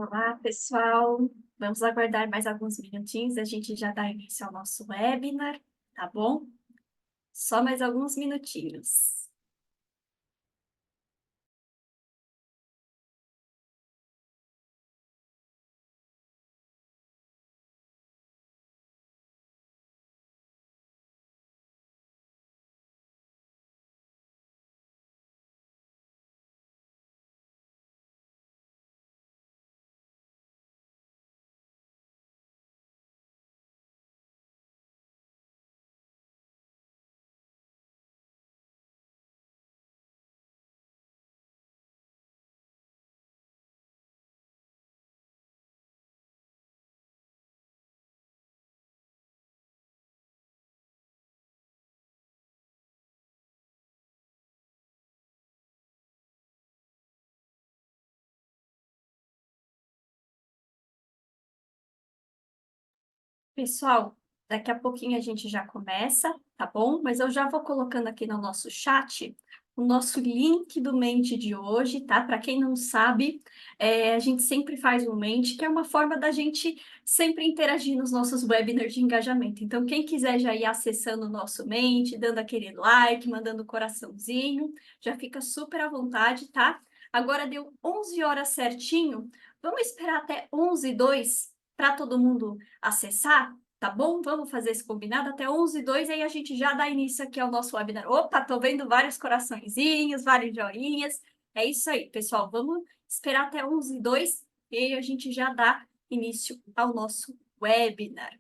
Olá, pessoal. Vamos aguardar mais alguns minutinhos, a gente já dá início ao nosso webinar, tá bom? Só mais alguns minutinhos. Pessoal, daqui a pouquinho a gente já começa, tá bom? Mas eu já vou colocando aqui no nosso chat o nosso link do Mente de hoje, tá? Para quem não sabe, a gente sempre faz um Mente, que é uma forma da gente sempre interagir nos nossos webinars de engajamento. Então, quem quiser já ir acessando o nosso Mente, dando aquele like, mandando coraçãozinho, já fica super à vontade, tá? Agora deu 11 horas certinho, vamos esperar até 11h02 para todo mundo acessar, tá bom? Vamos fazer esse combinado até 11h02, aí a gente já dá início aqui ao nosso webinar. Opa, tô vendo vários coraçõezinhos, vários joinhas. É isso aí, pessoal. Vamos esperar até 11h02 e aí a gente já dá início ao nosso webinar.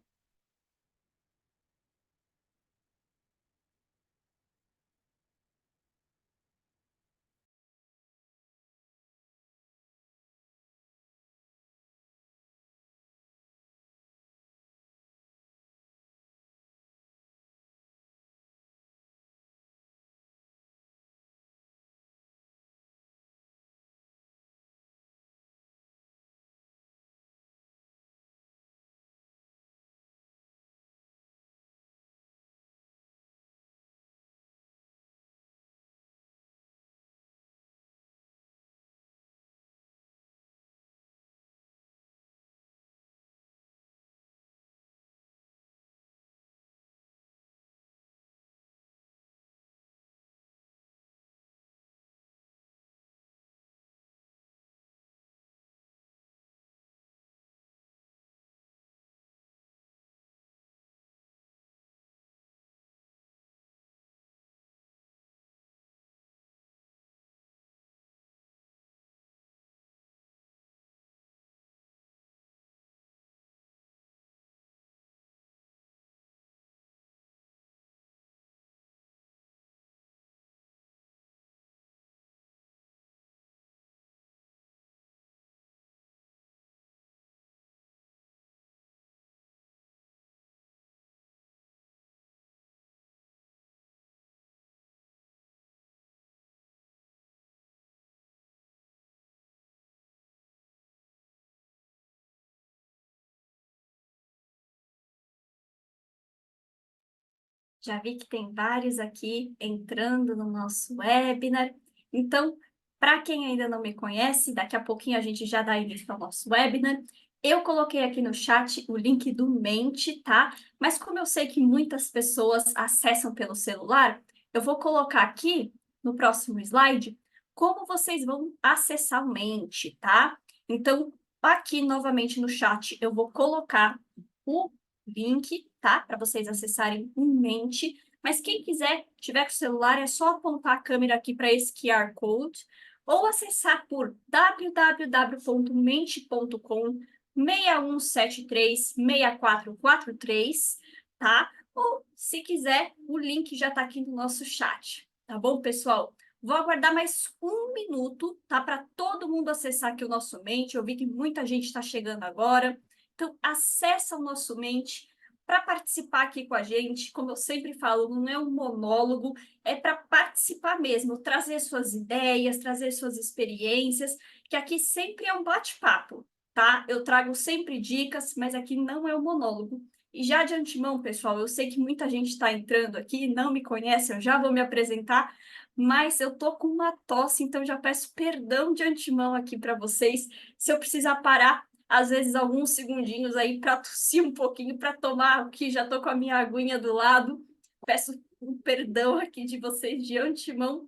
Já vi que tem vários aqui entrando no nosso webinar. Então, para quem ainda não me conhece, daqui a pouquinho a gente já dá início ao nosso webinar. Eu coloquei aqui no chat o link do Mente, tá? Mas como eu sei que muitas pessoas acessam pelo celular, eu vou colocar aqui no próximo slide como vocês vão acessar o Mente, tá? Então, aqui novamente no chat eu vou colocar o link, tá? Para vocês acessarem o Mente. Mas quem quiser, tiver com o celular, é só apontar a câmera aqui para esse QR Code ou acessar por www.mente.com 6173-6443, tá? Ou, se quiser, o link já está aqui no nosso chat, tá bom, pessoal? Vou aguardar mais um minuto, tá? Para todo mundo acessar aqui o nosso Mente. Eu vi que muita gente está chegando agora. Então, acessa o nosso Mente para participar aqui com a gente. Como eu sempre falo, não é um monólogo, é para participar mesmo, trazer suas ideias, trazer suas experiências, que aqui sempre é um bate-papo, tá? Eu trago sempre dicas, mas aqui não é um monólogo. E já de antemão, pessoal, eu sei que muita gente está entrando aqui, não me conhece, eu já vou me apresentar. mas eu tô com uma tosse, então já peço perdão de antemão aqui para vocês se eu precisar parar, às vezes, alguns segundinhos aí para tossir um pouquinho, para tomar aqui, já tô com a minha aguinha do lado. Peço um perdão aqui de vocês de antemão.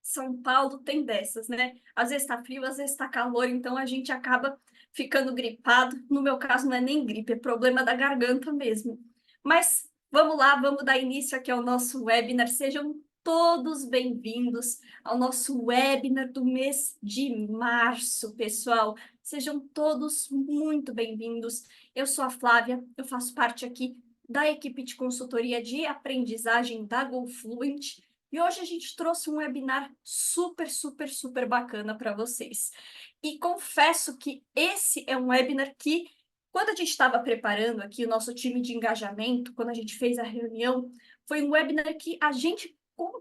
São Paulo tem dessas, né? Às vezes está frio, às vezes está calor, então a gente acaba ficando gripado. No meu caso, não é nem gripe, é problema da garganta mesmo. Mas vamos lá, vamos dar início aqui ao nosso webinar. Sejam todos bem-vindos ao nosso webinar do mês de março, pessoal. Sejam todos muito bem-vindos. Eu sou a Flávia, eu faço parte aqui da equipe de consultoria de aprendizagem da GoFluent. E hoje a gente trouxe um webinar super, super, super bacana para vocês. E confesso que esse é um webinar que, quando a gente estava preparando aqui o nosso time de engajamento, quando a gente fez a reunião, foi um webinar que a gente,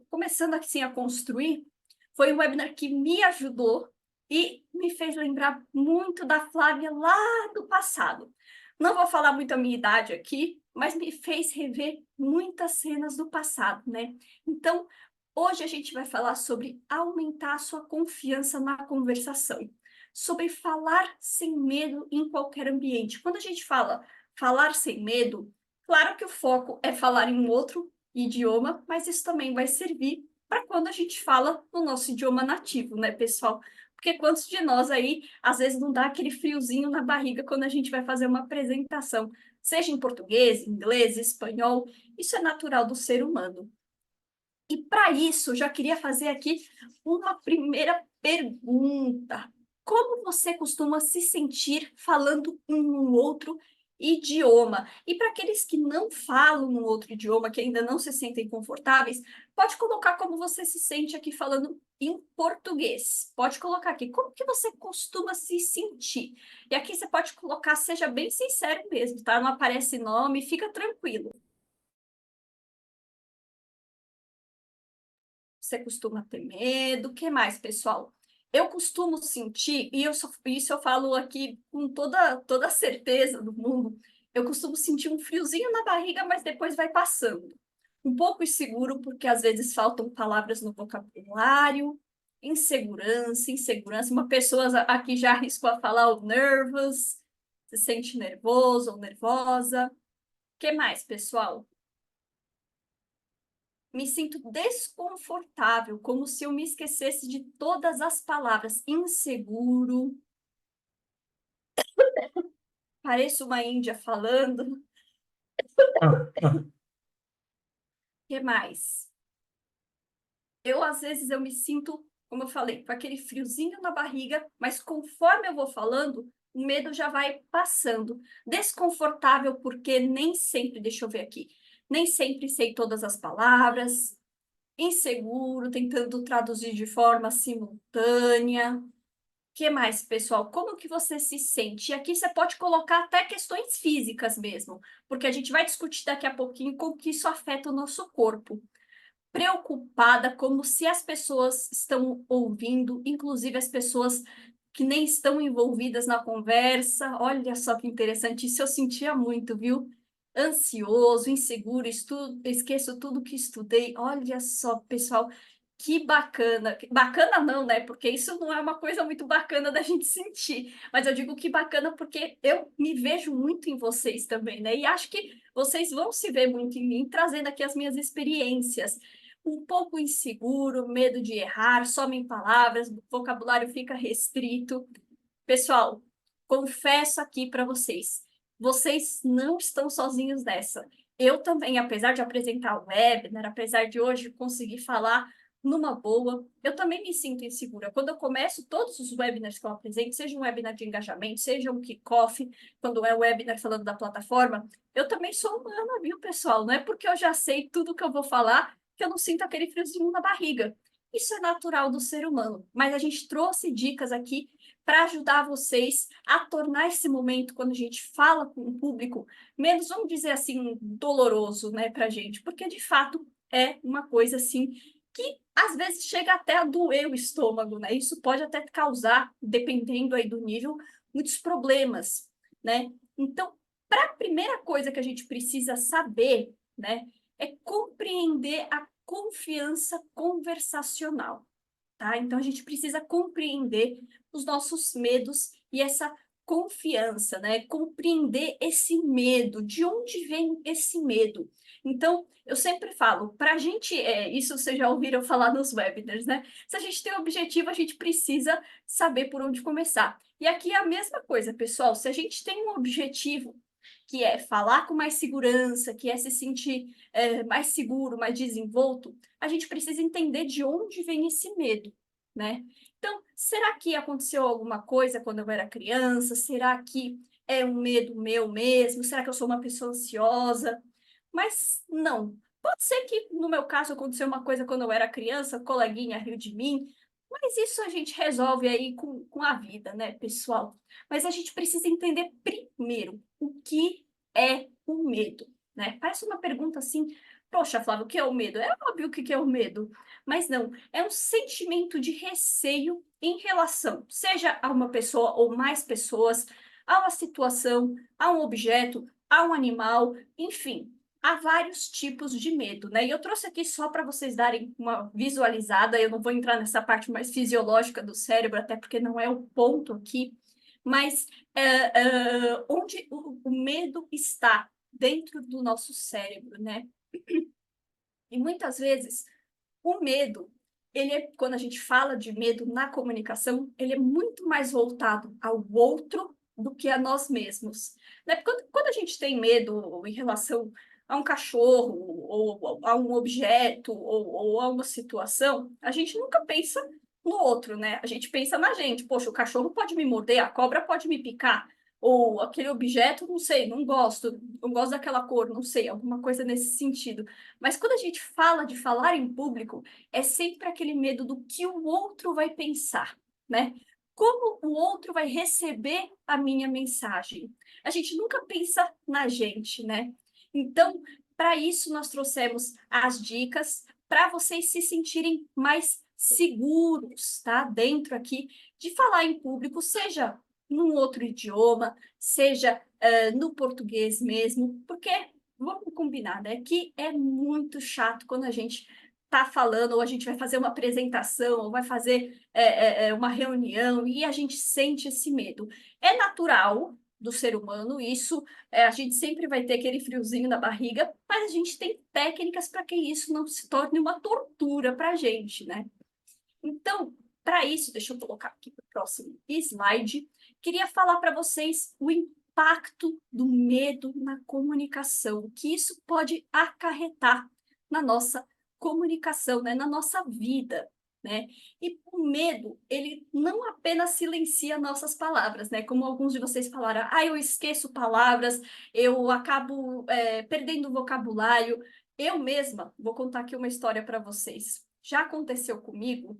começando assim a construir, foi um webinar que me ajudou e me fez lembrar muito da Flávia lá do passado. Não vou falar muito a minha idade aqui, mas me fez rever muitas cenas do passado, né? Então, hoje a gente vai falar sobre aumentar a sua confiança na conversação, sobre falar sem medo em qualquer ambiente. Quando a gente fala falar sem medo, claro que o foco é falar em um outro idioma, mas isso também vai servir para quando a gente fala no nosso idioma nativo, né, pessoal? Porque quantos de nós aí, às vezes, não dá aquele friozinho na barriga quando a gente vai fazer uma apresentação, seja em português, inglês, espanhol, isso é natural do ser humano. E para isso, já queria fazer aqui uma primeira pergunta. Como você costuma se sentir falando um outro idioma? E para aqueles que não falam um outro idioma, que ainda não se sentem confortáveis, pode colocar como você se sente aqui falando em português. Pode colocar aqui como que você costuma se sentir. E aqui você pode colocar, seja bem sincero mesmo, tá? Não aparece nome, fica tranquilo. Você costuma ter medo? O que mais, pessoal? Eu costumo sentir, e isso eu falo aqui com toda a certeza do mundo, eu costumo sentir um friozinho na barriga, mas depois vai passando. Um pouco inseguro, porque às vezes faltam palavras no vocabulário, insegurança. Uma pessoa aqui já arriscou a falar o nervous, se sente nervoso ou nervosa. O que mais, pessoal? Me sinto desconfortável, como se eu me esquecesse de todas as palavras. Inseguro, pareço uma índia falando. O que mais? Às vezes, eu me sinto, como eu falei, com aquele friozinho na barriga, mas conforme eu vou falando, o medo já vai passando. Desconfortável, porque nem sempre, deixa eu ver aqui, nem sempre sei todas as palavras. Inseguro, tentando traduzir de forma simultânea. Que mais, pessoal? Como que você se sente? E aqui você pode colocar até questões físicas mesmo, porque a gente vai discutir daqui a pouquinho como que isso afeta o nosso corpo. Preocupada, como se as pessoas estão ouvindo, inclusive as pessoas que nem estão envolvidas na conversa. Olha só que interessante, isso eu sentia muito, viu? Ansioso, inseguro, esqueço tudo que estudei. Olha só, pessoal, que bacana. Bacana não, né? Porque isso não é uma coisa muito bacana da gente sentir. Mas eu digo que bacana porque eu me vejo muito em vocês também, né? E acho que vocês vão se ver muito em mim, trazendo aqui as minhas experiências. Um pouco inseguro, medo de errar, somem palavras, o vocabulário fica restrito. Pessoal, confesso aqui para vocês, vocês não estão sozinhos nessa. Eu também, apesar de apresentar o webinar, apesar de hoje conseguir falar numa boa, eu também me sinto insegura. Quando eu começo todos os webinars que eu apresento, seja um webinar de engajamento, seja um kickoff, quando é um webinar falando da plataforma, eu também sou humana, viu, pessoal? Não é porque eu já sei tudo que eu vou falar que eu não sinto aquele friozinho na barriga. Isso é natural do ser humano, mas a gente trouxe dicas aqui para ajudar vocês a tornar esse momento, quando a gente fala com o público, menos, vamos dizer assim, doloroso, né, para a gente, porque de fato é uma coisa assim que às vezes chega até a doer o estômago, né? Isso pode até causar, dependendo aí do nível, muitos problemas, né? Então, para a primeira coisa que a gente precisa saber, né, é compreender a confiança conversacional, tá? Então, a gente precisa compreender os nossos medos e essa confiança, né? Compreender esse medo, de onde vem esse medo. Então, eu sempre falo, para a gente, isso vocês já ouviram falar nos webinars, né? Se a gente tem um objetivo, a gente precisa saber por onde começar. E aqui é a mesma coisa, pessoal. Se a gente tem um objetivo que é falar com mais segurança, que é se sentir mais seguro, mais desenvolto, a gente precisa entender de onde vem esse medo, né? Então, será que aconteceu alguma coisa quando eu era criança? Será que é um medo meu mesmo? Será que eu sou uma pessoa ansiosa? Mas não. Pode ser que, no meu caso, aconteceu uma coisa quando eu era criança, coleguinha riu de mim, mas isso a gente resolve aí com a vida, né, pessoal? Mas a gente precisa entender primeiro o que é o medo, né? Parece uma pergunta assim, poxa, Flávio, o que é o medo? É óbvio o que é o medo, mas não, é um sentimento de receio em relação, seja a uma pessoa ou mais pessoas, a uma situação, a um objeto, a um animal, enfim, há vários tipos de medo, né? E eu trouxe aqui só para vocês darem uma visualizada, eu não vou entrar nessa parte mais fisiológica do cérebro, até porque não é o ponto aqui, mas onde o medo está dentro do nosso cérebro, né? E muitas vezes o medo, quando a gente fala de medo na comunicação, ele é muito mais voltado ao outro do que a nós mesmos. Né? Quando a gente tem medo em relação a um cachorro, ou a um objeto, ou a uma situação, a gente nunca pensa no outro, né? A gente pensa na gente. Poxa, o cachorro pode me morder, a cobra pode me picar, ou aquele objeto, não sei, não gosto daquela cor, não sei, alguma coisa nesse sentido. Mas quando a gente fala de falar em público, é sempre aquele medo do que o outro vai pensar, né? Como o outro vai receber a minha mensagem? A gente nunca pensa na gente, né? Então, para isso, nós trouxemos as dicas para vocês se sentirem mais seguros, tá? Dentro aqui de falar em público, seja num outro idioma, seja no português mesmo, porque vamos combinar, né? Que é muito chato quando a gente está falando, ou a gente vai fazer uma apresentação, ou vai fazer uma reunião, e a gente sente esse medo. É natural do ser humano, isso a gente sempre vai ter aquele friozinho na barriga, mas a gente tem técnicas para que isso não se torne uma tortura para a gente, né? Então, para isso, deixa eu colocar aqui para o próximo slide. Queria falar para vocês o impacto do medo na comunicação, que isso pode acarretar na nossa comunicação, né, na nossa vida, né? E o medo, ele não apenas silencia nossas palavras, né? Como alguns de vocês falaram, eu esqueço palavras, eu acabo perdendo o vocabulário. Eu mesma vou contar aqui uma história para vocês. Já aconteceu comigo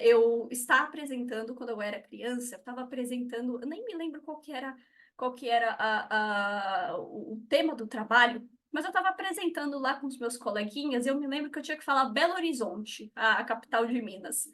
eu estar apresentando quando eu era criança, eu estava apresentando, eu nem me lembro qual que era o tema do trabalho, mas eu estava apresentando lá com os meus coleguinhas, e eu me lembro que eu tinha que falar Belo Horizonte, a capital de Minas.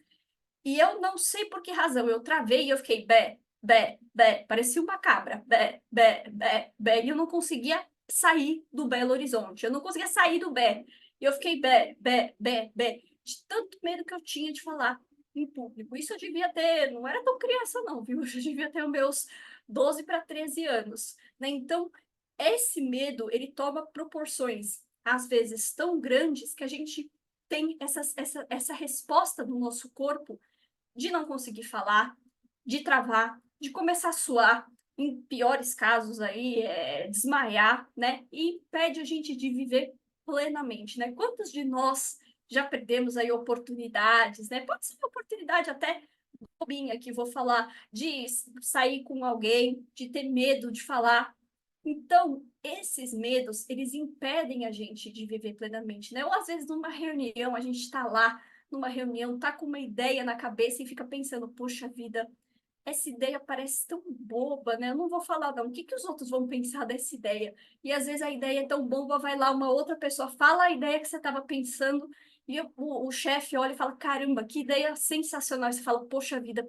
E eu não sei por que razão, eu travei e eu fiquei bé, bé, bé, parecia uma cabra, bé, bé, bé, bé, e eu não conseguia sair do Belo Horizonte, eu não conseguia sair do bé. E eu fiquei bé, bé, bé, bé, de tanto medo que eu tinha de falar em público. Isso eu devia ter, não era tão criança não, viu? Eu já devia ter os meus 12 para 13 anos, né? Então, esse medo, ele toma proporções, às vezes, tão grandes que a gente tem essa resposta do nosso corpo de não conseguir falar, de travar, de começar a suar, em piores casos aí, desmaiar, né? E impede a gente de viver plenamente, né? Quantos de nós já perdemos aí oportunidades, né? Pode ser uma oportunidade até bobinha que vou falar, de sair com alguém, de ter medo de falar. Então, esses medos, eles impedem a gente de viver plenamente, né? Ou às vezes numa reunião, a gente está lá numa reunião, tá com uma ideia na cabeça e fica pensando, poxa vida, essa ideia parece tão boba, né? Eu não vou falar, não. O que que os outros vão pensar dessa ideia? E às vezes a ideia é tão boba, vai lá uma outra pessoa, fala a ideia que você estava pensando, e o chefe olha e fala, caramba, que ideia sensacional. E você fala, poxa vida,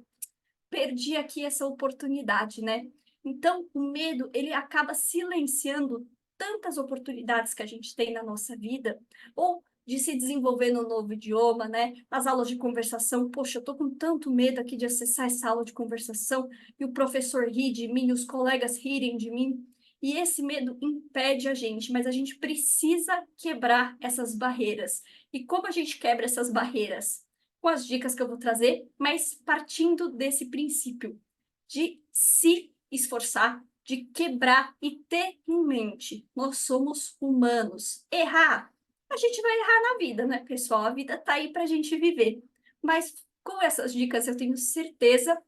perdi aqui essa oportunidade, né? Então, o medo, ele acaba silenciando tantas oportunidades que a gente tem na nossa vida, ou de se desenvolver no novo idioma, né? As aulas de conversação, poxa, eu tô com tanto medo aqui de acessar essa aula de conversação e o professor ri de mim, os colegas rirem de mim. E esse medo impede a gente, mas a gente precisa quebrar essas barreiras. E como a gente quebra essas barreiras? Com as dicas que eu vou trazer, mas partindo desse princípio de se esforçar, de quebrar e ter em mente, nós somos humanos. Errar, a gente vai errar na vida, né, pessoal? A vida tá aí para a gente viver. Mas com essas dicas eu tenho certeza,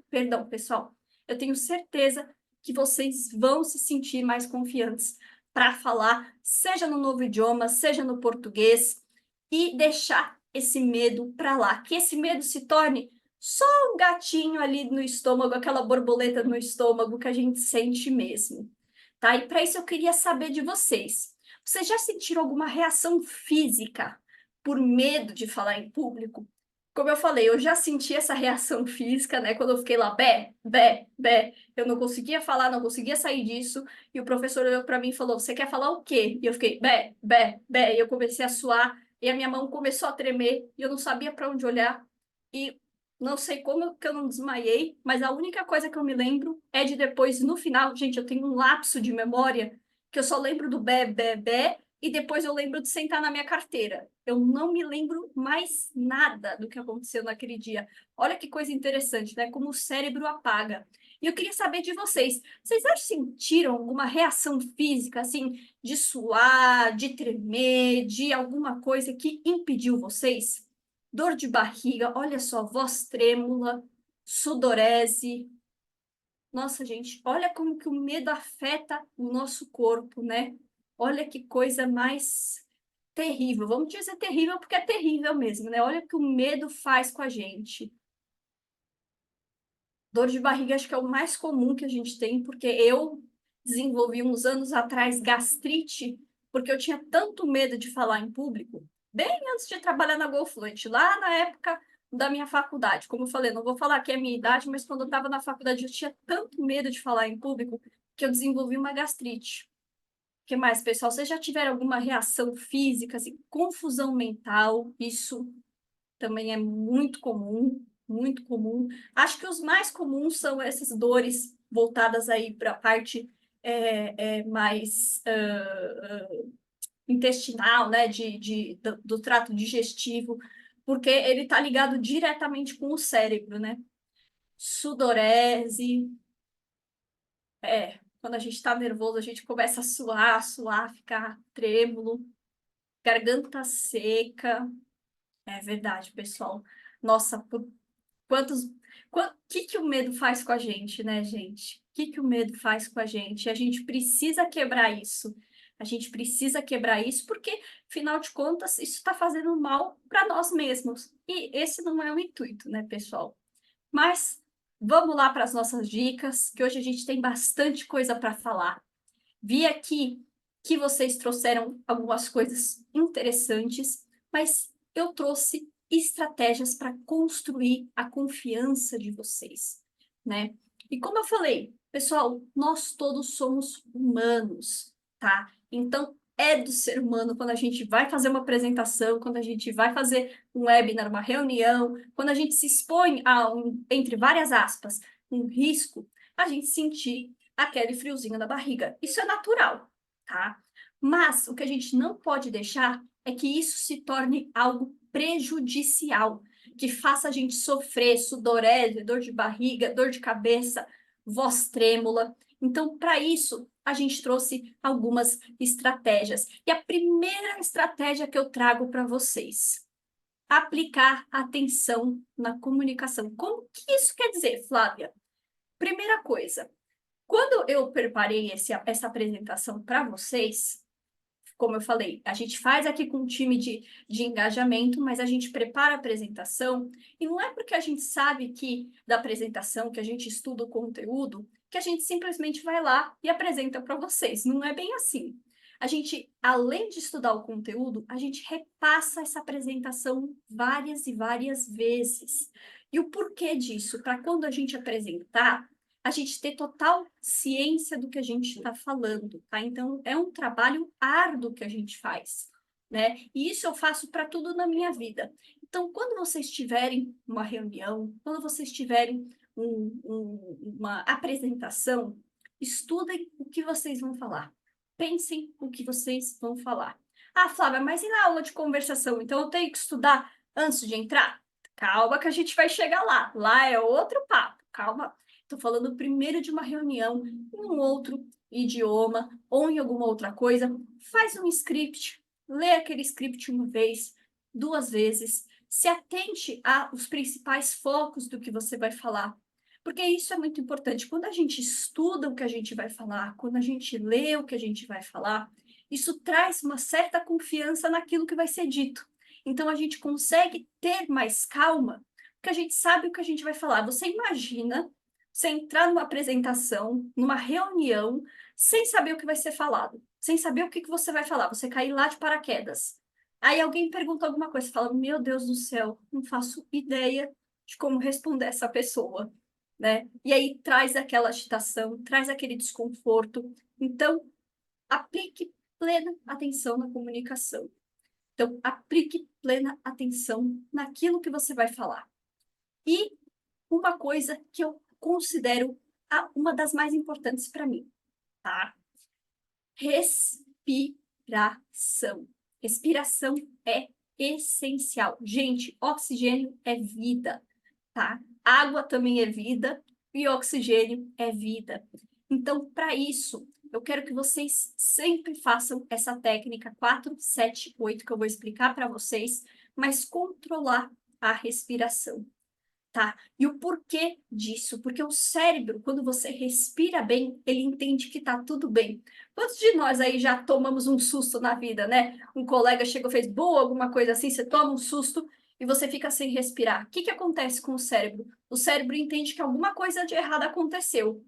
perdão, pessoal, eu tenho certeza que vocês vão se sentir mais confiantes para falar, seja no novo idioma, seja no português, e deixar esse medo para lá, que esse medo se torne só um gatinho ali no estômago, aquela borboleta no estômago que a gente sente mesmo, tá? E para isso eu queria saber de vocês. Vocês já sentiram alguma reação física por medo de falar em público? Como eu falei, eu já senti essa reação física, né? Quando eu fiquei lá, bé, eu não conseguia falar, não conseguia sair disso, e o professor olhou para mim e falou: Você quer falar o quê? E eu fiquei, bé, e eu comecei a suar, e a minha mão começou a tremer, e eu não sabia para onde olhar, e não sei como que eu não desmaiei, mas a única coisa que eu me lembro é de depois, no final, gente, eu tenho um lapso de memória, que eu só lembro do bé, e depois eu lembro de sentar na minha carteira. Eu não me lembro mais nada do que aconteceu naquele dia. Olha que coisa interessante, né? Como o cérebro apaga. E eu queria saber de vocês. Vocês já sentiram alguma reação física, assim, de suar, de tremer, de alguma coisa que impediu vocês? Dor de barriga, olha só, voz trêmula, sudorese. Nossa, gente, olha como que o medo afeta o nosso corpo, né? Olha que coisa mais terrível. Vamos dizer terrível porque é terrível mesmo, né? Olha o que o medo faz com a gente. Dor de barriga acho que é o mais comum que a gente tem, porque eu desenvolvi uns anos atrás gastrite, porque eu tinha tanto medo de falar em público, bem antes de trabalhar na GoFluent, lá na época da minha faculdade. Como eu falei, não vou falar que é a minha idade, mas quando eu estava na faculdade eu tinha tanto medo de falar em público que eu desenvolvi uma gastrite. O que mais, pessoal? Vocês já tiveram alguma reação física, assim, confusão mental? Isso também é muito comum, muito comum. Acho que os mais comuns são essas dores voltadas aí para a parte mais intestinal, né, do trato digestivo, porque ele está ligado diretamente com o cérebro, né? Sudorese, quando a gente está nervoso, a gente começa a suar, ficar trêmulo, garganta seca. É verdade, pessoal. Nossa, quantos. Que o medo faz com a gente, né, gente? O que o medo faz com a gente? A gente precisa quebrar isso. A gente precisa quebrar isso porque, afinal de contas, isso está fazendo mal para nós mesmos. E esse não é o intuito, né, pessoal? Mas vamos lá para as nossas dicas, que hoje a gente tem bastante coisa para falar. Vi aqui que vocês trouxeram algumas coisas interessantes, mas eu trouxe estratégias para construir a confiança de vocês, né? E como eu falei, pessoal, nós todos somos humanos, tá? Então, é do ser humano quando a gente vai fazer uma apresentação, quando a gente vai fazer um webinar, uma reunião, quando a gente se expõe a entre várias aspas, um risco, a gente sentir aquele friozinho na barriga. Isso é natural, tá? Mas o que a gente não pode deixar é que isso se torne algo prejudicial, que faça a gente sofrer sudorese, dor de barriga, dor de cabeça, voz trêmula. Então, para isso, a gente trouxe algumas estratégias. E a primeira estratégia que eu trago para vocês, aplicar atenção na comunicação. Como que isso quer dizer, Flávia? Primeira coisa, quando eu preparei essa apresentação para vocês, como eu falei, a gente faz aqui com um time de engajamento, mas a gente prepara a apresentação, e não é porque a gente sabe que da apresentação, que a gente estuda o conteúdo, que a gente simplesmente vai lá e apresenta para vocês. Não é bem assim. A gente, além de estudar o conteúdo, a gente repassa essa apresentação várias e várias vezes. E o porquê disso? Para quando a gente apresentar, a gente ter total ciência do que a gente está falando, tá? Então, é um trabalho árduo que a gente faz. né? E isso eu faço para tudo na minha vida. Então, quando vocês tiverem uma reunião, quando vocês tiverem uma apresentação, estudem o que vocês vão falar. Pensem o que vocês vão falar. Ah, Flávia, mas e na aula de conversação? Então, eu tenho que estudar antes de entrar? Calma que a gente vai chegar lá. Lá é outro papo. Calma. Estou falando primeiro de uma reunião em um outro idioma ou em alguma outra coisa. Faz um script, lê aquele script uma vez, duas vezes, se atente aos principais focos do que você vai falar. Porque isso é muito importante. Quando a gente estuda o que a gente vai falar, quando a gente lê o que a gente vai falar, isso traz uma certa confiança naquilo que vai ser dito. Então a gente consegue ter mais calma, porque a gente sabe o que a gente vai falar. Você imagina você entrar numa apresentação, numa reunião, sem saber o que vai ser falado, sem saber o que você vai falar, você cair lá de paraquedas. Aí alguém pergunta alguma coisa, você fala, meu Deus do céu, não faço ideia de como responder essa pessoa, né? E aí traz aquela agitação, traz aquele desconforto. Então, aplique plena atenção na comunicação. Então, aplique plena atenção naquilo que você vai falar. E uma coisa que eu considero uma das mais importantes para mim, tá? Respiração. Respiração é essencial. Gente, oxigênio é vida, tá? Água também é vida e oxigênio é vida. Então, para isso, eu quero que vocês sempre façam essa técnica 4-7-8 que eu vou explicar para vocês, mas controlar a respiração. Tá? E o porquê disso? Porque o cérebro, quando você respira bem, ele entende que tá tudo bem. Quantos de nós aí já tomamos um susto na vida, né? Um colega chegou, fez boa, alguma coisa assim, você toma um susto e você fica sem respirar. O que que acontece com o cérebro? O cérebro entende que alguma coisa de errado aconteceu.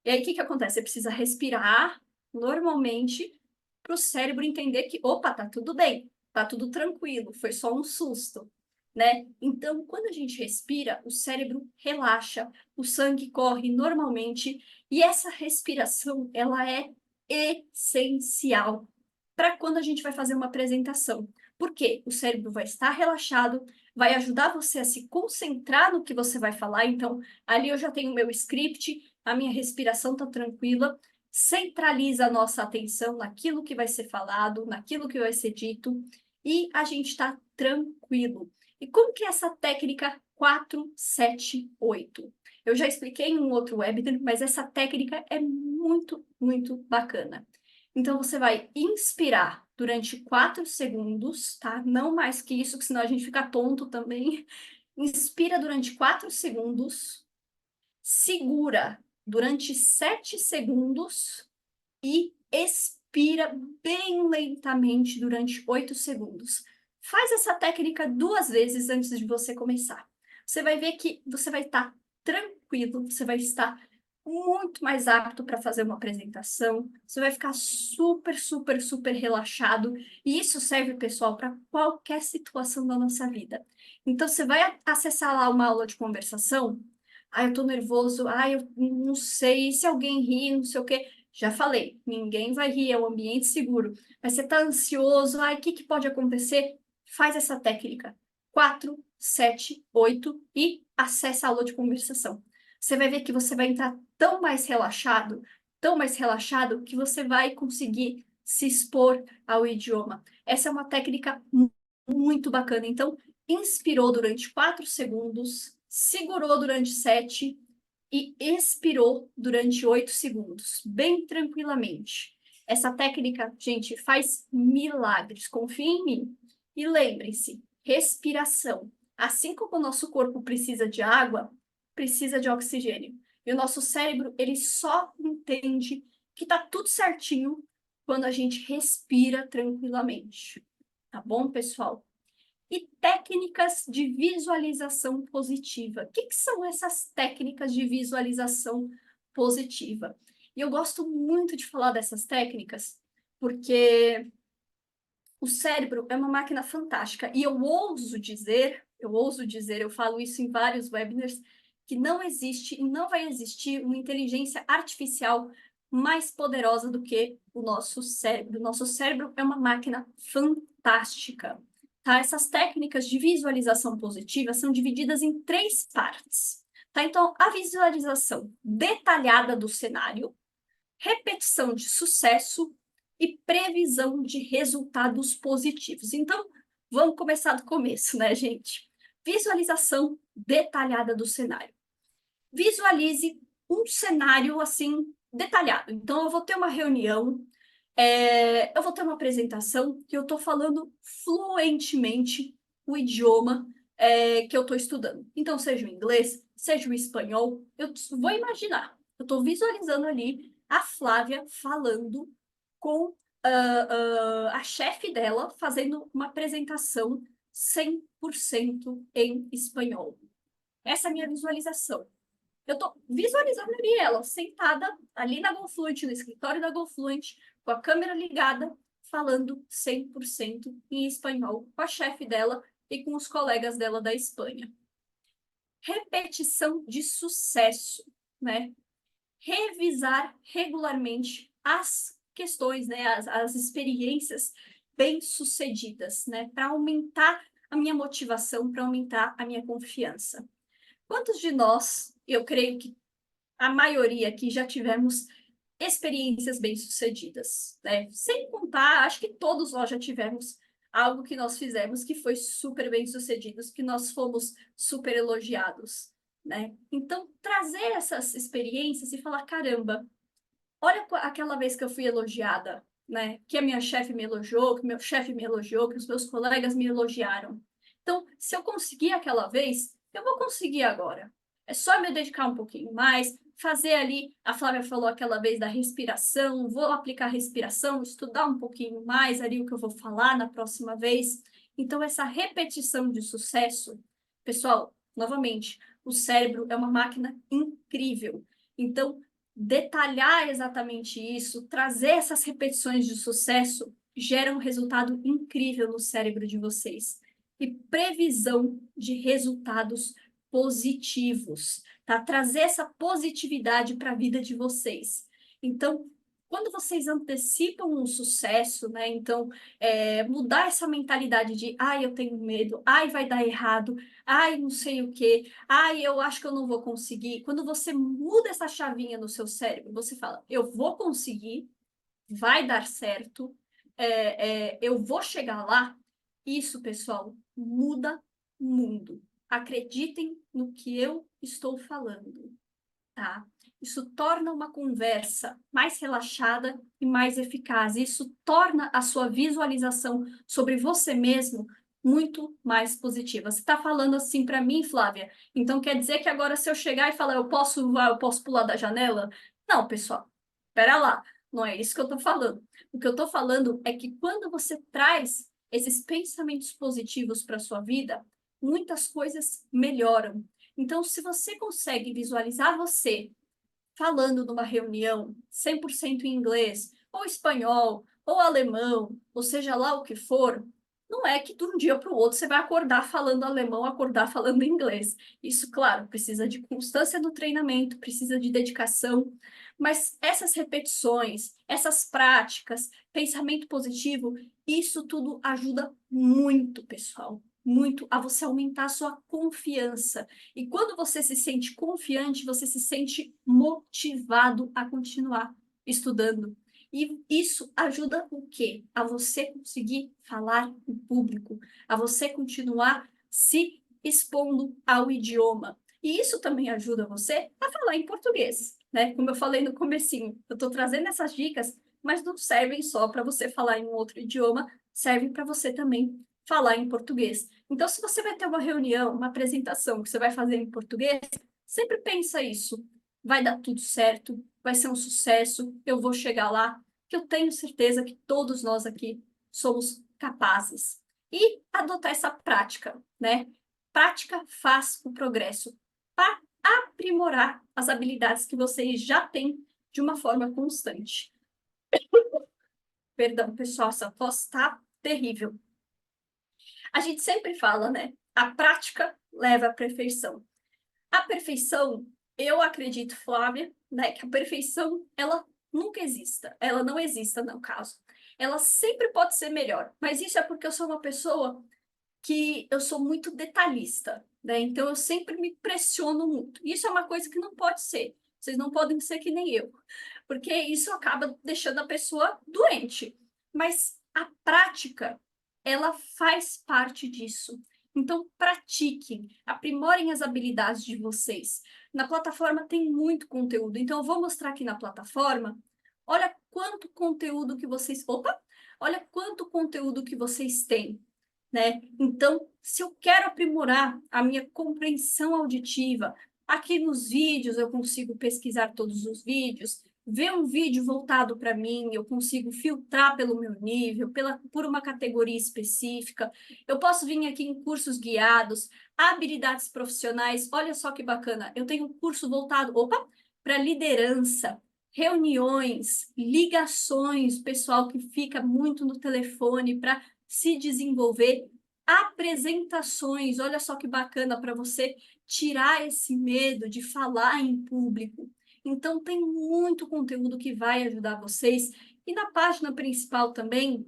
E aí, o que que acontece? Você precisa respirar normalmente para o cérebro entender que, opa, tá tudo bem, tá tudo tranquilo, foi só um susto, né? Então, quando a gente respira, o cérebro relaxa, o sangue corre normalmente e essa respiração, ela é essencial para quando a gente vai fazer uma apresentação. Por quê? O cérebro vai estar relaxado, vai ajudar você a se concentrar no que você vai falar. Então, ali eu já tenho o meu script, a minha respiração está tranquila, centraliza a nossa atenção naquilo que vai ser falado, naquilo que vai ser dito, e a gente está tranquilo. E como que é essa técnica 4-7-8? Eu já expliquei em um outro webinar, mas essa técnica é muito, muito bacana. Então, você vai inspirar durante 4 segundos, tá? Não mais que isso, que senão a gente fica tonto também. Inspira durante 4 segundos, segura durante 7 segundos e expira bem lentamente durante 8 segundos. Faz essa técnica 2 vezes antes de você começar. Você vai ver que você vai estar tranquilo, você vai estar muito mais apto para fazer uma apresentação, você vai ficar super, super, super relaxado. E isso serve, pessoal, para qualquer situação da nossa vida. Então, você vai acessar lá uma aula de conversação. Ah, eu tô nervoso. Ah, eu não sei se alguém ri, não sei o quê. Já falei, ninguém vai rir, é um ambiente seguro. Mas você tá ansioso, ai, o que que pode acontecer? Faz essa técnica. 4-7-8 e acessa a aula de conversação. Você vai ver que você vai entrar tão mais relaxado, que você vai conseguir se expor ao idioma. Essa é uma técnica muito bacana. Então, inspirou durante 4 segundos, segurou durante 7 e expirou durante 8 segundos, bem tranquilamente. Essa técnica, gente, faz milagres, confia em mim. E lembre-se, respiração. Assim como o nosso corpo precisa de água, precisa de oxigênio. E o nosso cérebro, ele só entende que tá tudo certinho quando a gente respira tranquilamente. Tá bom, pessoal? E técnicas de visualização positiva. O que são essas técnicas de visualização positiva? E eu gosto muito de falar dessas técnicas, porque o cérebro é uma máquina fantástica. E eu falo isso em vários webinars, que não existe e não vai existir uma inteligência artificial mais poderosa do que o nosso cérebro. O nosso cérebro é uma máquina fantástica. Tá? Essas técnicas de visualização positiva são divididas em 3 partes. Tá? Então, a visualização detalhada do cenário, repetição de sucesso e previsão de resultados positivos. Então, vamos começar do começo, né, gente? Visualização detalhada do cenário. Visualize um cenário assim detalhado. Então, eu vou ter uma reunião, eu vou ter uma apresentação que eu estou falando fluentemente o idioma que eu estou estudando. Então, seja o inglês, seja o espanhol, eu vou imaginar. Eu estou visualizando ali a Flávia falando com a chefe dela, fazendo uma apresentação 100% em espanhol. Essa é a minha visualização. Eu estou visualizando ali ela, sentada ali na GoFluent, no escritório da GoFluent, com a câmera ligada, falando 100% em espanhol com a chefe dela e com os colegas dela da Espanha. Repetição de sucesso, né? Revisar regularmente as questões, né? As experiências bem-sucedidas, né? Para aumentar a minha motivação, para aumentar a minha confiança. Quantos de nós, eu creio que a maioria aqui já tivemos experiências bem-sucedidas, né? Sem contar, acho que todos nós já tivemos algo que nós fizemos que foi super bem-sucedido, que nós fomos super elogiados, né? Então, trazer essas experiências e falar, caramba, olha aquela vez que eu fui elogiada, né? Que a minha chefe me elogiou, que meu chefe me elogiou, que os meus colegas me elogiaram. Então, se eu consegui aquela vez, eu vou conseguir agora. É só me dedicar um pouquinho mais, fazer ali, a Flávia falou aquela vez da respiração, vou aplicar a respiração, estudar um pouquinho mais ali o que eu vou falar na próxima vez. Então, essa repetição de sucesso, pessoal, novamente, o cérebro é uma máquina incrível. Então, detalhar exatamente isso, trazer essas repetições de sucesso, gera um resultado incrível no cérebro de vocês. E previsão de resultados positivos, tá? Trazer essa positividade para a vida de vocês. Então, quando vocês antecipam um sucesso, né? Então, mudar essa mentalidade de, ai, eu tenho medo, ai, vai dar errado, ai, não sei o quê, ai, eu acho que eu não vou conseguir. Quando você muda essa chavinha no seu cérebro, você fala, eu vou conseguir, vai dar certo, eu vou chegar lá. Isso, pessoal, muda o mundo. Acreditem no que eu estou falando, tá? Isso torna uma conversa mais relaxada e mais eficaz. Isso torna a sua visualização sobre você mesmo muito mais positiva. Você está falando assim para mim, Flávia? Então quer dizer que agora se eu chegar e falar eu posso pular da janela? Não, pessoal. Espera lá. Não é isso que eu estou falando. O que eu estou falando é que quando você traz esses pensamentos positivos para sua vida, muitas coisas melhoram. Então, se você consegue visualizar você falando numa reunião 100% em inglês, ou espanhol, ou alemão, ou seja lá o que for, não é que de um dia para o outro você vai acordar falando alemão, acordar falando inglês. Isso, claro, precisa de constância no treinamento, precisa de dedicação, mas essas repetições, essas práticas, pensamento positivo, isso tudo ajuda muito, pessoal, muito a você aumentar a sua confiança. E quando você se sente confiante, você se sente motivado a continuar estudando. E isso ajuda o quê? A você conseguir falar em público, a você continuar se expondo ao idioma. E isso também ajuda você a falar em português, né? Como eu falei no comecinho, eu estou trazendo essas dicas, mas não servem só para você falar em um outro idioma, servem para você também falar em português. Então, se você vai ter uma reunião, uma apresentação que você vai fazer em português, sempre pensa isso. Vai dar tudo certo, vai ser um sucesso, eu vou chegar lá, que eu tenho certeza que todos nós aqui somos capazes. E adotar essa prática, né? Prática faz o progresso. Para aprimorar as habilidades que vocês já têm de uma forma constante. Perdão, pessoal, essa voz está terrível. A gente sempre fala, né? A prática leva à perfeição. A perfeição, eu acredito, Flávia, né, que a perfeição ela nunca exista. Ela não exista, no caso. Ela sempre pode ser melhor, mas isso é porque eu sou uma pessoa que eu sou muito detalhista, né? Então eu sempre me pressiono muito. Isso é uma coisa que não pode ser. Vocês não podem ser que nem eu, porque isso acaba deixando a pessoa doente. Mas a prática, ela faz parte disso. Então, pratiquem, aprimorem as habilidades de vocês. Na plataforma tem muito conteúdo, então eu vou mostrar aqui na plataforma. Olha quanto conteúdo que vocês. Opa! Olha quanto conteúdo que vocês têm, né? Então, se eu quero aprimorar a minha compreensão auditiva, aqui nos vídeos eu consigo pesquisar todos os vídeos, ver um vídeo voltado para mim, eu consigo filtrar pelo meu nível, por uma categoria específica. Eu posso vir aqui em cursos guiados, habilidades profissionais. Olha só que bacana, eu tenho um curso voltado, opa, para liderança, reuniões, ligações, pessoal que fica muito no telefone para se desenvolver, apresentações. Olha só que bacana para você tirar esse medo de falar em público. Então, tem muito conteúdo que vai ajudar vocês. E na página principal também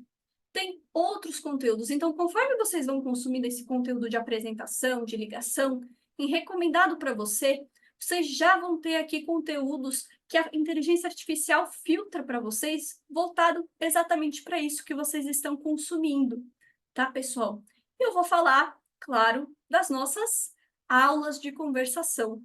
tem outros conteúdos. Então, conforme vocês vão consumindo esse conteúdo de apresentação, de ligação, em recomendado para você, vocês já vão ter aqui conteúdos que a inteligência artificial filtra para vocês, voltado exatamente para isso que vocês estão consumindo, tá, pessoal? Eu vou falar, claro, das nossas aulas de conversação,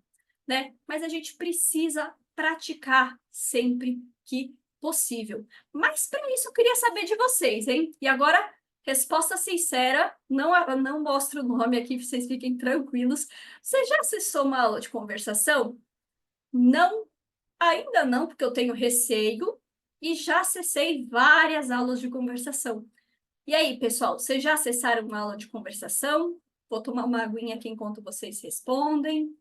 né? Mas a gente precisa praticar sempre que possível. Mas para isso eu queria saber de vocês, hein? E agora, resposta sincera, não mostro o nome aqui, vocês fiquem tranquilos. Você já acessou uma aula de conversação? Não, ainda não, porque eu tenho receio e já acessei várias aulas de conversação. E aí, pessoal, vocês já acessaram uma aula de conversação? Vou tomar uma aguinha aqui enquanto vocês respondem.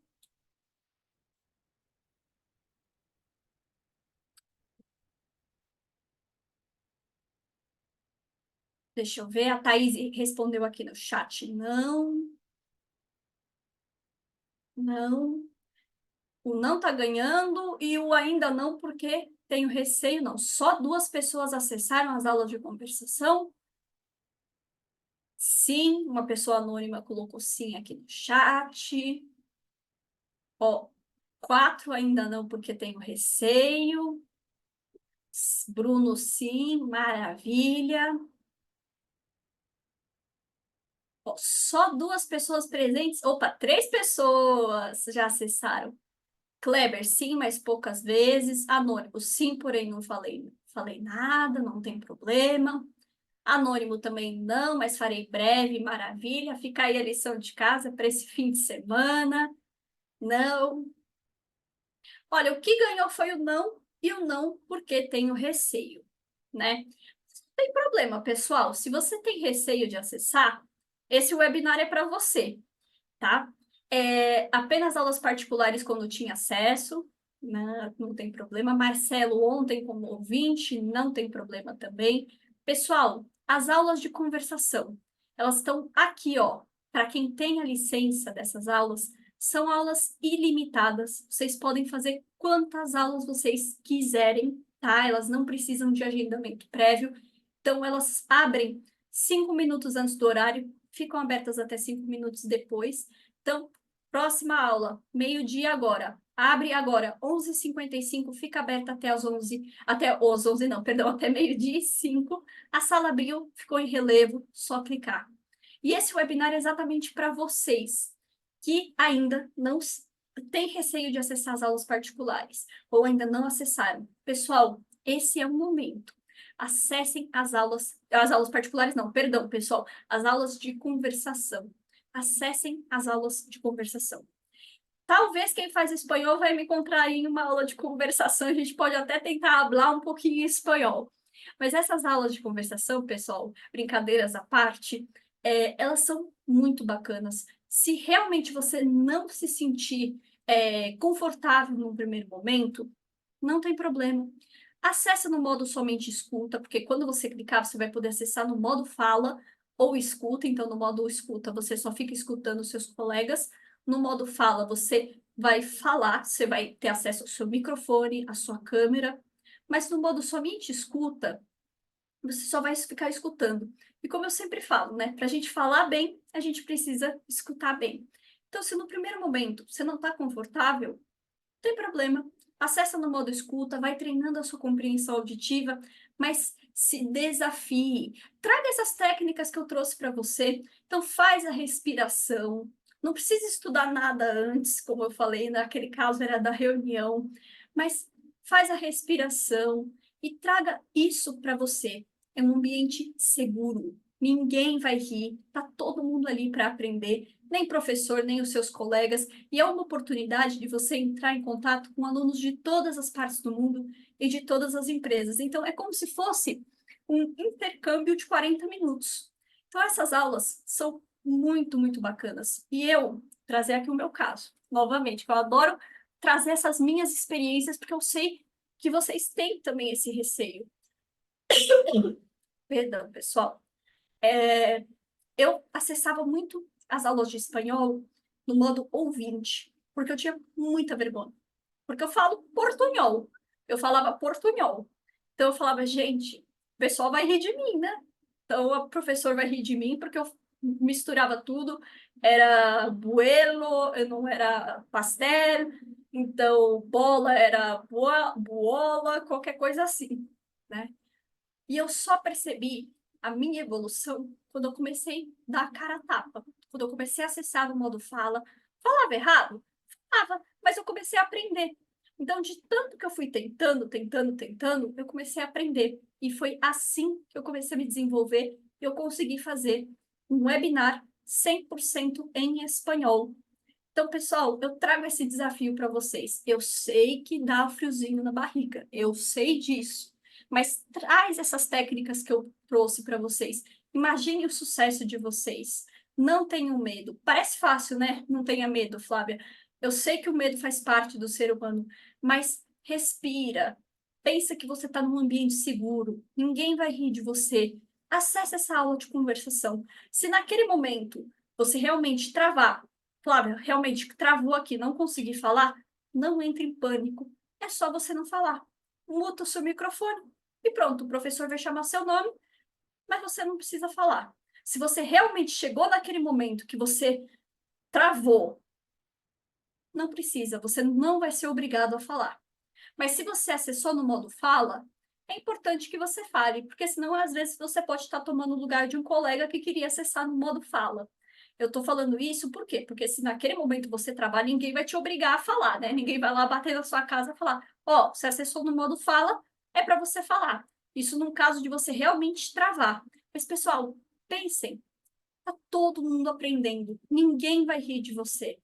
Deixa eu ver, a Thaís respondeu aqui no chat. Não, não. O não tá ganhando e o ainda não porque tenho receio, não. Só duas pessoas acessaram as aulas de conversação. Sim, uma pessoa anônima colocou sim aqui no chat. Ó, quatro ainda não porque tenho receio. Bruno, sim, maravilha. Ó, só duas pessoas presentes. Opa, três pessoas já acessaram. Kleber, sim, mas poucas vezes. Anônimo, sim, porém não falei nada, não tem problema. Anônimo também não, mas farei breve, maravilha. Fica aí a lição de casa para esse fim de semana. Não. Olha, o que ganhou foi o não e o não porque tenho receio, né? Não tem problema, pessoal. Se você tem receio de acessar, esse webinar é para você, tá? Apenas aulas particulares quando tinha acesso, né? Não tem problema. Marcelo, ontem como ouvinte, não tem problema também. Pessoal, as aulas de conversação, elas estão aqui, ó. Para quem tem a licença dessas aulas, são aulas ilimitadas. Vocês podem fazer quantas aulas vocês quiserem, tá? Elas não precisam de agendamento prévio. Então, elas abrem 5 minutos antes do horário, ficam abertas até 5 minutos depois. Então, próxima aula, meio-dia agora. Abre agora, 11h55, fica aberta até as 11, até os 11 não, perdão, até meio-dia e 5. A sala abriu, ficou em relevo, só clicar. E esse webinar é exatamente para vocês que ainda não têm receio de acessar as aulas particulares ou ainda não acessaram. Pessoal, esse é o momento. Acessem as aulas particulares não, perdão, pessoal, as aulas de conversação. Acessem as aulas de conversação. Talvez quem faz espanhol vai me encontrar em uma aula de conversação, a gente pode até tentar falar um pouquinho espanhol. Mas essas aulas de conversação, pessoal, brincadeiras à parte, elas são muito bacanas. Se realmente você não se sentir confortável no primeiro momento, não tem problema. Acesse no modo somente escuta, porque quando você clicar, você vai poder acessar no modo fala ou escuta. Então, no modo escuta, você só fica escutando os seus colegas. No modo fala, você vai falar, você vai ter acesso ao seu microfone, à sua câmera. Mas no modo somente escuta, você só vai ficar escutando. E como eu sempre falo, né? Para a gente falar bem, a gente precisa escutar bem. Então, se no primeiro momento você não está confortável, não tem problema. Acessa no modo escuta, vai treinando a sua compreensão auditiva, mas se desafie. Traga essas técnicas que eu trouxe para você. Então, faz a respiração. Não precisa estudar nada antes, como eu falei, naquele caso era da reunião, mas faz a respiração e traga isso para você. É um ambiente seguro. Ninguém vai rir, tá todo mundo ali para aprender, nem professor, nem os seus colegas, e é uma oportunidade de você entrar em contato com alunos de todas as partes do mundo e de todas as empresas. Então, é como se fosse um intercâmbio de 40 minutos. Então, essas aulas são muito, muito bacanas. E eu trazer aqui o meu caso, novamente, que eu adoro trazer essas minhas experiências, porque eu sei que vocês têm também esse receio. Perdão, pessoal. Eu acessava muito as aulas de espanhol no modo ouvinte, porque eu tinha muita vergonha. Porque eu falo portunhol. Eu falava portunhol. Então eu falava, gente, o pessoal vai rir de mim, né? Então o professor vai rir de mim porque eu misturava tudo. Era buelo, eu não era pastel. Então bola era buola, qualquer coisa assim, né? E eu só percebi a minha evolução quando eu comecei a dar a cara a tapa. Quando eu comecei a acessar o modo fala. Falava errado? Falava, mas eu comecei a aprender. Então, de tanto que eu fui tentando, eu comecei a aprender. E foi assim que eu comecei a me desenvolver e eu consegui fazer um webinar 100% em espanhol. Então, pessoal, eu trago esse desafio para vocês. Eu sei que dá friozinho na barriga, eu sei disso, mas traz essas técnicas que eu trouxe para vocês. Imagine o sucesso de vocês. Não tenham medo. Parece fácil, né? Não tenha medo, Flávia. Eu sei que o medo faz parte do ser humano, mas respira. Pensa que você está num ambiente seguro. Ninguém vai rir de você. Acesse essa aula de conversação. Se naquele momento você realmente travar, Flávia, realmente travou aqui, não consegui falar, não entre em pânico. É só você não falar. Muta o seu microfone e pronto, o professor vai chamar seu nome, mas você não precisa falar. Se você realmente chegou naquele momento que você travou, não precisa, você não vai ser obrigado a falar. Mas se você acessou no modo fala, é importante que você fale, porque senão às vezes você pode estar tomando o lugar de um colega que queria acessar no modo fala. Eu estou falando isso por quê? Porque se naquele momento você trabalha, ninguém vai te obrigar a falar, né? Ninguém vai lá bater na sua casa e falar: ó, você acessou no modo fala, é para você falar. Isso num caso de você realmente travar. Mas, pessoal, pensem, tá todo mundo aprendendo. Ninguém vai rir de você.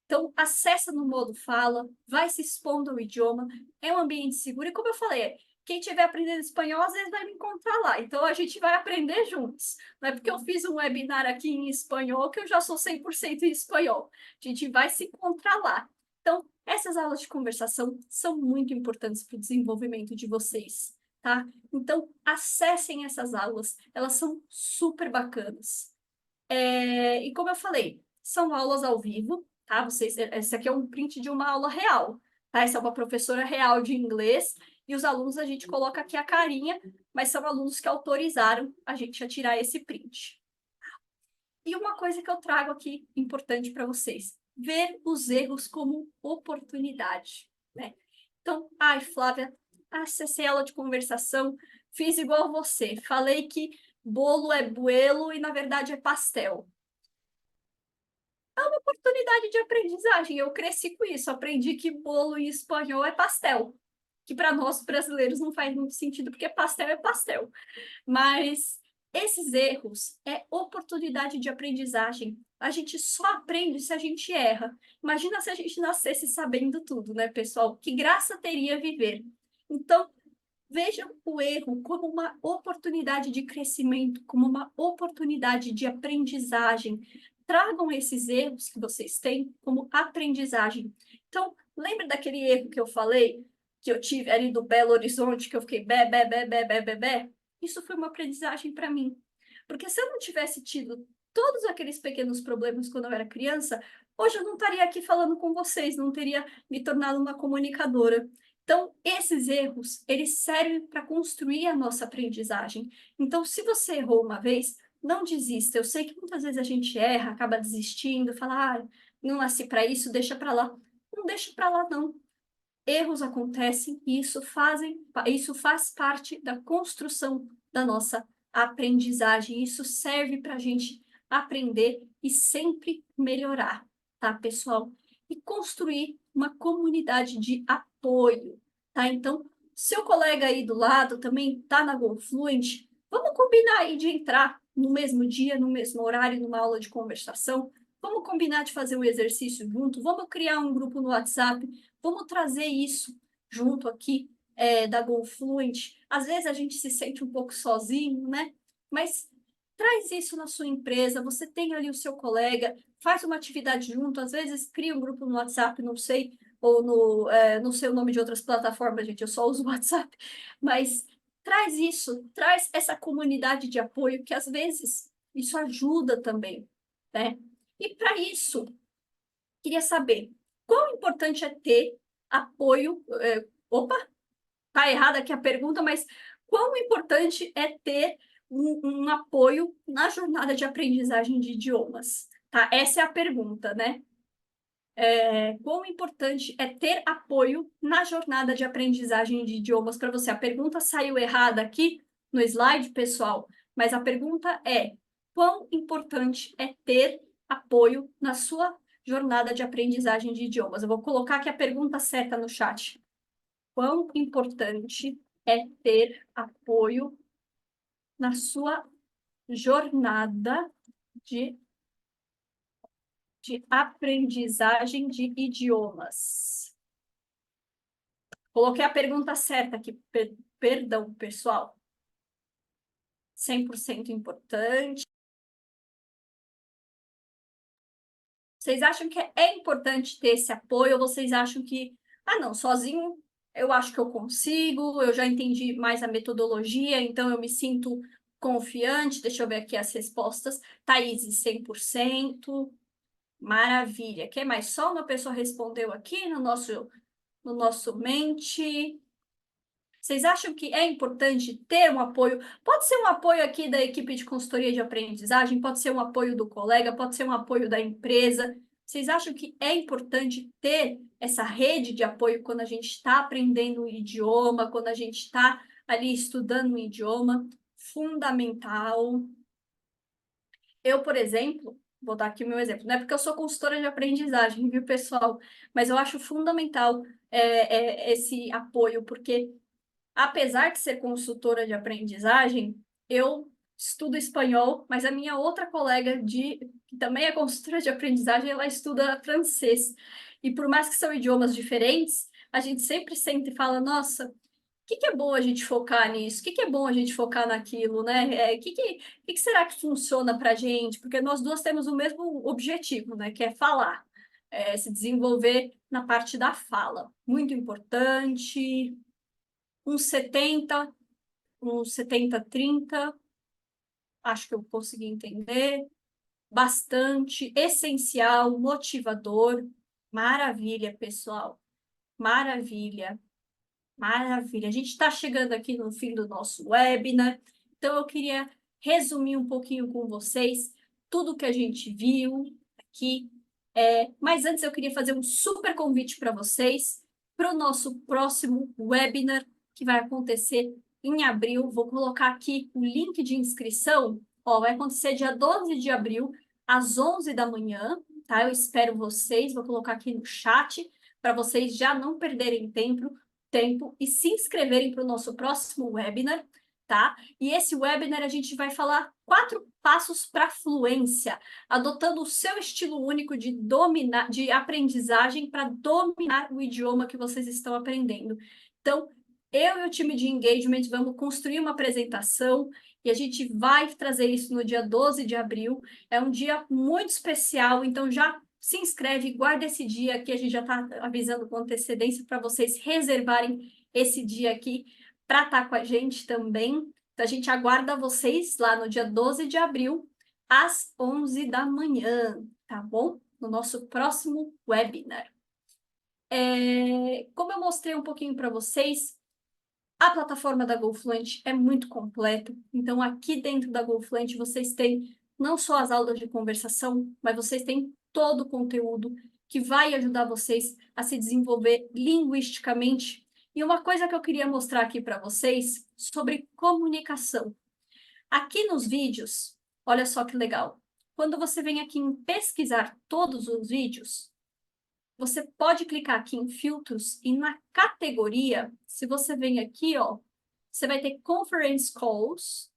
Então, acessa no modo fala, vai se expondo ao idioma, é um ambiente seguro. E como eu falei, quem estiver aprendendo espanhol, às vezes vai me encontrar lá. Então, a gente vai aprender juntos. Não é porque eu fiz um webinar aqui em espanhol que eu já sou 100% em espanhol. A gente vai se encontrar lá. Então, essas aulas de conversação são muito importantes para o desenvolvimento de vocês, tá? Então, acessem essas aulas, elas são super bacanas. E como eu falei, são aulas ao vivo, tá? Vocês, esse aqui é um print de uma aula real, tá? Essa é uma professora real de inglês e os alunos a gente coloca aqui a carinha, mas são alunos que autorizaram a gente a tirar esse print. E uma coisa que eu trago aqui importante para vocês, ver os erros como oportunidade, né? Então, ai, Flávia, acessei aula de conversação, fiz igual você, falei que bolo é buelo e na verdade é pastel. Oportunidade de aprendizagem. Eu cresci com isso, aprendi que bolo em espanhol é pastel, que para nós brasileiros não faz muito sentido, porque pastel é pastel. Mas esses erros é oportunidade de aprendizagem. A gente só aprende se a gente erra. Imagina se a gente nascesse sabendo tudo, né, pessoal? Que graça teria viver. Então, vejam o erro como uma oportunidade de crescimento, como uma oportunidade de aprendizagem. Tragam esses erros que vocês têm como aprendizagem. Então, lembra daquele erro que eu falei, que eu tive ali do Belo Horizonte, que eu fiquei bé? Isso foi uma aprendizagem para mim. Porque se eu não tivesse tido todos aqueles pequenos problemas quando eu era criança, hoje eu não estaria aqui falando com vocês, não teria me tornado uma comunicadora. Então, esses erros, eles servem para construir a nossa aprendizagem. Então, se você errou uma vez, não desista. Eu sei que muitas vezes a gente erra, acaba desistindo, fala, ah, não nasci para isso, deixa para lá. Não deixa para lá, não. Erros acontecem e isso faz parte da construção da nossa aprendizagem. Isso serve para a gente aprender e sempre melhorar, tá, pessoal? E construir uma comunidade de apoio, tá? Então, seu colega aí do lado também tá na GoFluent, vamos combinar aí de entrar no mesmo dia, no mesmo horário, numa aula de conversação. Vamos combinar de fazer o exercício junto, vamos criar um grupo no WhatsApp, vamos trazer isso junto aqui da GoFluent. Às vezes a gente se sente um pouco sozinho, né? Mas traz isso na sua empresa, você tem ali o seu colega, faz uma atividade junto, às vezes cria um grupo no WhatsApp, não sei, ou não sei o nome de outras plataformas, gente, eu só uso o WhatsApp, mas traz isso, traz essa comunidade de apoio, que às vezes isso ajuda também, né? E para isso, queria saber quão importante é ter apoio. Opa, tá errada aqui a pergunta, mas quão importante é ter um apoio na jornada de aprendizagem de idiomas? Tá? Essa é a pergunta, né? Quão importante é ter apoio na jornada de aprendizagem de idiomas para você? A pergunta saiu errada aqui no slide, pessoal, mas a pergunta é: quão importante é ter apoio na sua jornada de aprendizagem de idiomas? Eu vou colocar aqui a pergunta certa no chat. Quão importante é ter apoio na sua jornada de aprendizagem de idiomas? Coloquei a pergunta certa aqui, perdão, pessoal. 100% importante. Vocês acham que é importante ter esse apoio ou vocês acham que, ah, não, sozinho eu acho que eu consigo, eu já entendi mais a metodologia, então eu me sinto confiante. Deixa eu ver aqui as respostas. Thaís, 100%. Maravilha. Quem mais? Só uma pessoa respondeu aqui no nosso mente. Vocês acham que é importante ter um apoio? Pode ser um apoio aqui da equipe de consultoria de aprendizagem, pode ser um apoio do colega, pode ser um apoio da empresa. Vocês acham que é importante ter essa rede de apoio quando a gente está aprendendo um idioma, quando a gente está ali estudando um idioma? Fundamental. Eu, por exemplo, vou dar aqui o meu exemplo, não é porque eu sou consultora de aprendizagem, viu, pessoal? Mas eu acho fundamental esse apoio, porque apesar de ser consultora de aprendizagem, eu estudo espanhol, mas a minha outra colega que também é consultora de aprendizagem, ela estuda francês. E por mais que são idiomas diferentes, a gente sempre sente e fala, nossa, que é bom a gente focar nisso? O que é bom a gente focar naquilo, né? Que será que funciona para a gente? Porque nós duas temos o mesmo objetivo, né? Que é falar, se desenvolver na parte da fala. Muito importante. Uns 70, uns 70-30, acho que eu consegui entender. Bastante, essencial, motivador. Maravilha, pessoal. Maravilha. Maravilha. A gente está chegando aqui no fim do nosso webinar, então eu queria resumir um pouquinho com vocês tudo que a gente viu aqui. Mas antes eu queria fazer um super convite para vocês para o nosso próximo webinar, que vai acontecer em abril. Vou colocar aqui o link de inscrição. Ó, vai acontecer dia 12 de abril, às 11 da manhã, tá? Eu espero vocês, vou colocar aqui no chat, para vocês já não perderem tempo e se inscreverem para o nosso próximo webinar, tá? E esse webinar a gente vai falar 4 passos para fluência, adotando o seu estilo único de aprendizagem para dominar o idioma que vocês estão aprendendo. Então, eu e o time de engagement vamos construir uma apresentação e a gente vai trazer isso no dia 12 de abril. É um dia muito especial, então já se inscreve, guarda esse dia aqui, a gente já está avisando com antecedência para vocês reservarem esse dia aqui para estar com a gente também. Então, a gente aguarda vocês lá no dia 12 de abril, às 11 da manhã, tá bom? No nosso próximo webinar. Como eu mostrei um pouquinho para vocês, a plataforma da GoFluent é muito completa. Então, aqui dentro da GoFluent, vocês têm não só as aulas de conversação, mas vocês têm todo o conteúdo que vai ajudar vocês a se desenvolver linguisticamente. E uma coisa que eu queria mostrar aqui para vocês sobre comunicação. Aqui nos vídeos, olha só que legal. Quando você vem aqui em pesquisar todos os vídeos, você pode clicar aqui em filtros e na categoria, se você vem aqui, ó, você vai ter Conference Calls,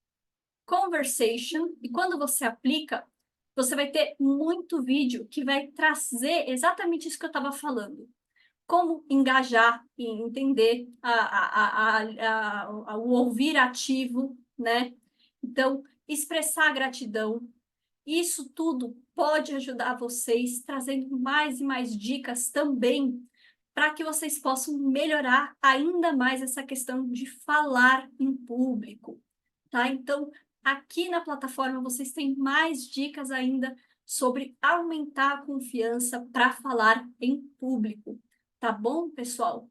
Conversation, e quando você aplica, você vai ter muito vídeo que vai trazer exatamente isso que eu estava falando. Como engajar e entender o ouvir ativo, né? Então, expressar gratidão, isso tudo pode ajudar vocês, trazendo mais e mais dicas também, para que vocês possam melhorar ainda mais essa questão de falar em público, tá? Então, aqui na plataforma vocês têm mais dicas ainda sobre aumentar a confiança para falar em público, tá bom, pessoal?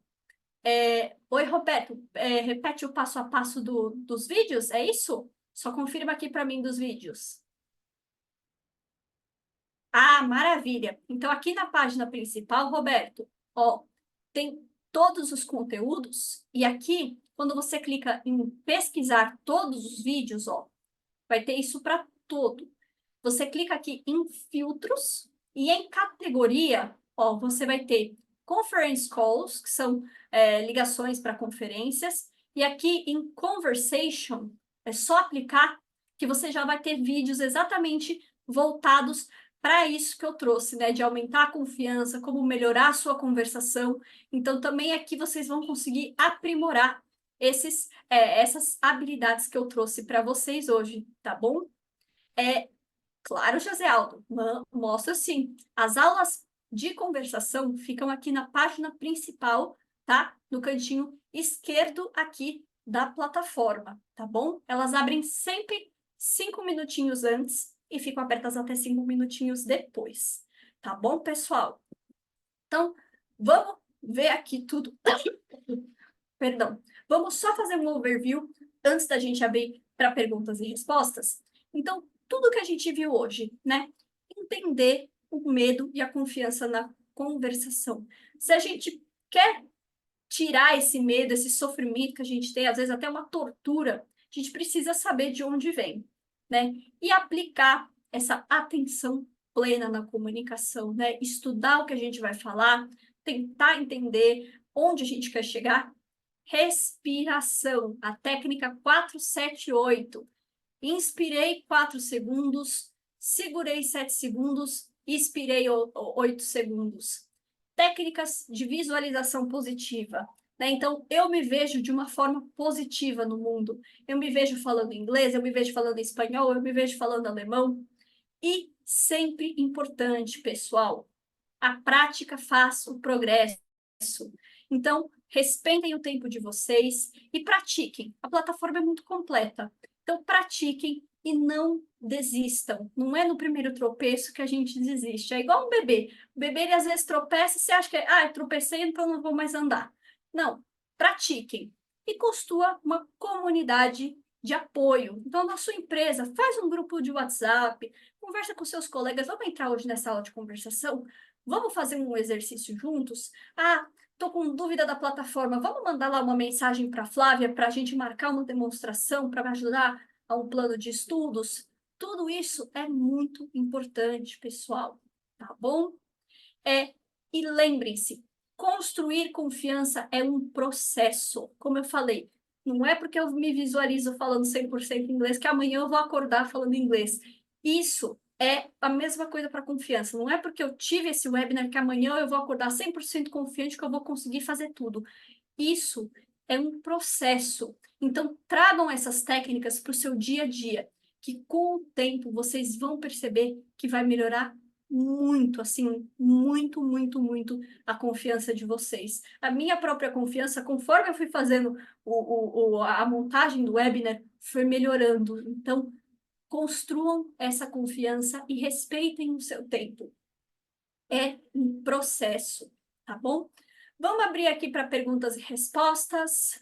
Oi, Roberto, repete o passo a passo dos vídeos, é isso? Só confirma aqui para mim dos vídeos. Ah, maravilha. Então, aqui na página principal, Roberto, ó, tem todos os conteúdos e aqui, quando você clica em pesquisar todos os vídeos, ó, vai ter isso para todo. Você clica aqui em filtros e em categoria, ó, você vai ter conference calls, que são ligações para conferências, e aqui em conversation, é só aplicar que você já vai ter vídeos exatamente voltados para isso que eu trouxe, né? De aumentar a confiança, como melhorar a sua conversação. Então, também aqui vocês vão conseguir aprimorar essas habilidades que eu trouxe para vocês hoje, tá bom? Claro, José Aldo, mostra sim. As aulas de conversação ficam aqui na página principal, tá? No cantinho esquerdo aqui da plataforma, tá bom? Elas abrem sempre 5 minutinhos antes e ficam abertas até 5 minutinhos depois, tá bom, pessoal? Então, vamos ver aqui tudo. Perdão. Vamos só fazer um overview antes da gente abrir para perguntas e respostas. Então, tudo que a gente viu hoje, né? Entender o medo e a confiança na conversação. Se a gente quer tirar esse medo, esse sofrimento que a gente tem, às vezes até uma tortura, a gente precisa saber de onde vem, né? E aplicar essa atenção plena na comunicação, né? Estudar o que a gente vai falar, tentar entender onde a gente quer chegar. Respiração, a técnica 478. Inspirei 4 segundos, segurei 7 segundos, expirei 8 segundos. Técnicas de visualização positiva. Né? Então, eu me vejo de uma forma positiva no mundo. Eu me vejo falando inglês, eu me vejo falando espanhol, eu me vejo falando alemão. E sempre importante, pessoal, a prática faz o progresso. Então, respeitem o tempo de vocês e pratiquem. A plataforma é muito completa. Então, pratiquem e não desistam. Não é no primeiro tropeço que a gente desiste. É igual um bebê. O bebê, ele às vezes tropeça e você acha que, eu tropecei, então não vou mais andar. Não, pratiquem. E construa uma comunidade de apoio. Então, na sua empresa, faz um grupo de WhatsApp, conversa com seus colegas. Vamos entrar hoje nessa aula de conversação? Vamos fazer um exercício juntos? Estou com dúvida da plataforma. Vamos mandar lá uma mensagem para a Flávia para a gente marcar uma demonstração para me ajudar a um plano de estudos? Tudo isso é muito importante, pessoal, tá bom? E lembrem-se, construir confiança é um processo. Como eu falei, não é porque eu me visualizo falando 100% inglês que amanhã eu vou acordar falando inglês. Isso é a mesma coisa para confiança. Não é porque eu tive esse webinar que amanhã eu vou acordar 100% confiante que eu vou conseguir fazer tudo. Isso é um processo. Então, tragam essas técnicas para o seu dia a dia, que com o tempo vocês vão perceber que vai melhorar muito, assim, muito, muito, muito a confiança de vocês. A minha própria confiança, conforme eu fui fazendo a montagem do webinar, foi melhorando. Então, construam essa confiança e respeitem o seu tempo. É um processo, tá bom? Vamos abrir aqui para perguntas e respostas.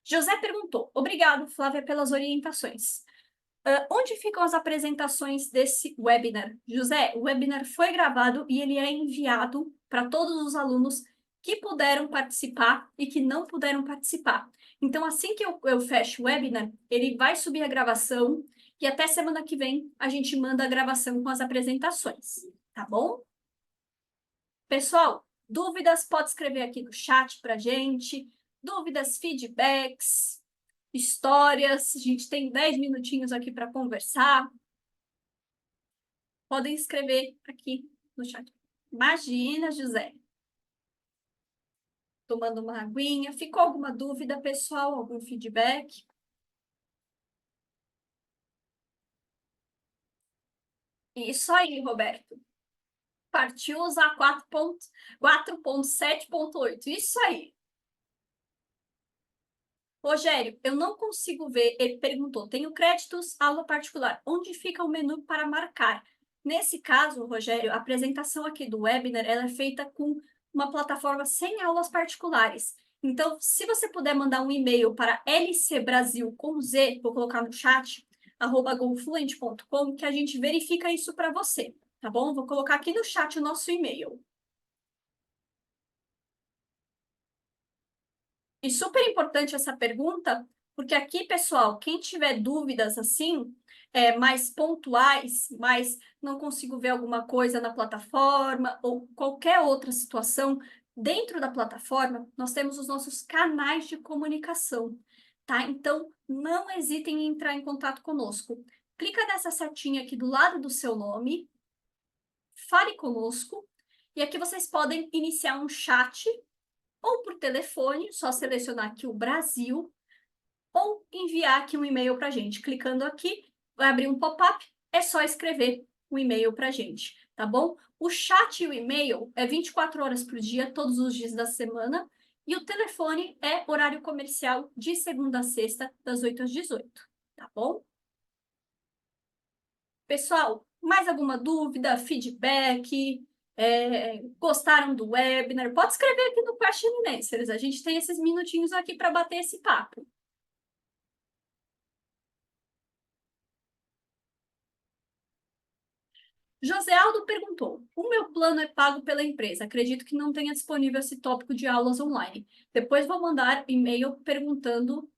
José perguntou: obrigado, Flávia, pelas orientações. Onde ficam as apresentações desse webinar? José, o webinar foi gravado e ele é enviado para todos os alunos que puderam participar e que não puderam participar. Então, assim que eu fecho o webinar, ele vai subir a gravação e até semana que vem a gente manda a gravação com as apresentações, tá bom? Pessoal, dúvidas, pode escrever aqui no chat para gente. Dúvidas, feedbacks, histórias. A gente tem 10 minutinhos aqui para conversar. Podem escrever aqui no chat. Imagina, José. Tomando uma aguinha. Ficou alguma dúvida, pessoal? Algum feedback? Isso aí, Roberto. Partiu usar 4.7.8. Isso aí. Rogério, eu não consigo ver. Ele perguntou: tenho créditos, aula particular. Onde fica o menu para marcar? Nesse caso, Rogério, a apresentação aqui do webinar ela é feita com uma plataforma sem aulas particulares. Então, se você puder mandar um e-mail para lcbrasil com Z, vou colocar no chat, @gofluent.com, que a gente verifica isso para você, tá bom? Vou colocar aqui no chat o nosso e-mail. E super importante essa pergunta, porque aqui, pessoal, quem tiver dúvidas assim, mais pontuais, mas não consigo ver alguma coisa na plataforma ou qualquer outra situação dentro da plataforma, nós temos os nossos canais de comunicação, tá? Então, não hesitem em entrar em contato conosco. Clica nessa setinha aqui do lado do seu nome, fale conosco, e aqui vocês podem iniciar um chat ou por telefone, só selecionar aqui o Brasil, ou enviar aqui um e-mail para a gente. Clicando aqui, vai abrir um pop-up, é só escrever um e-mail para a gente, tá bom? O chat e o e-mail é 24 horas por dia, todos os dias da semana, e o telefone é horário comercial de segunda a sexta, das 8 às 18, tá bom? Pessoal, mais alguma dúvida, feedback? Gostaram do webinar? Pode escrever aqui no Question and Answers. A gente tem esses minutinhos aqui para bater esse papo. José Aldo perguntou: o meu plano é pago pela empresa. Acredito que não tenha disponível esse tópico de aulas online. Depois vou mandar e-mail perguntando.